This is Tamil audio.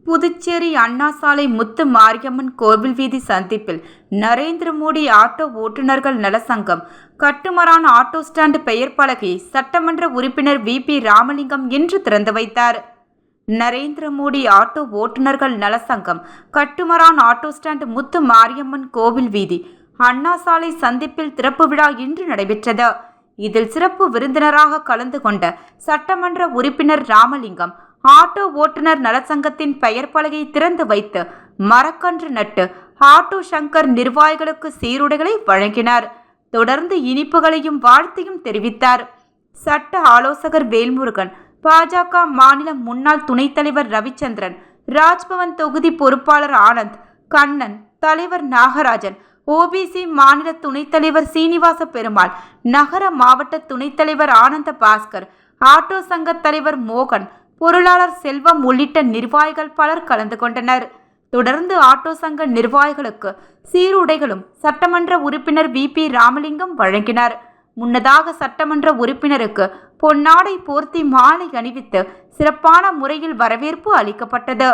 புதுச்சேரி அண்ணா சாலை முத்து மாரியம்மன் கோவில் வீதி சந்திப்பில் நரேந்திர மோடி ஆட்டோ ஓட்டுநர்கள் நலசங்கம் கட்டுமரான் ஆட்டோ ஸ்டாண்ட் பெயர் பலகை சட்டமன்ற உறுப்பினர் VP ராமலிங்கம் இன்று திறந்து வைத்தார். நரேந்திர மோடி ஆட்டோ ஓட்டுநர்கள் நலசங்கம் கட்டுமரான் ஆட்டோ ஸ்டாண்ட் முத்து மாரியம்மன் கோவில் வீதி அண்ணா சாலை சந்திப்பில் திறப்பு விழா இன்று நடைபெற்றது. இதில் சிறப்பு விருந்தினராக கலந்து கொண்ட சட்டமன்ற உறுப்பினர் ராமலிங்கம் ஆட்டோ ஓட்டுநர் நலசங்கத்தின் பெயர் பலகை திறந்து வைத்து மரக்கன்று நட்டு ஆட்டோ சங்கர் நிர்வாகிகளுக்கு சீருடைகளை வழங்கினார். தொடர்ந்து இனிப்புகளையும் வாழ்த்தையும் தெரிவித்தார். சட்ட ஆலோசகர் வேல்முருகன், பாஜக மாநில முன்னாள் துணைத் தலைவர் ரவிச்சந்திரன், ராஜ்பவன் தொகுதி பொறுப்பாளர் ஆனந்த், கண்ணன், தலைவர் நாகராஜன், OBC மாநில துணைத் தலைவர் சீனிவாச பெருமாள், நகர மாவட்ட துணைத் தலைவர் ஆனந்த பாஸ்கர், ஆட்டோ சங்க தலைவர் மோகன், பொருளாளர் செல்வம் உள்ளிட்ட நிர்வாகிகள் பலர் கலந்து கொண்டனர். தொடர்ந்து ஆட்டோ சங்க நிர்வாகிகளுக்கு சீருடைகளும் சட்டமன்ற உறுப்பினர் VP ராமலிங்கம் வழங்கினார். முன்னதாக சட்டமன்ற உறுப்பினருக்கு பொன்னாடை போர்த்தி மாலை அணிவித்து சிறப்பான முறையில் வரவேற்பு அளிக்கப்பட்டது.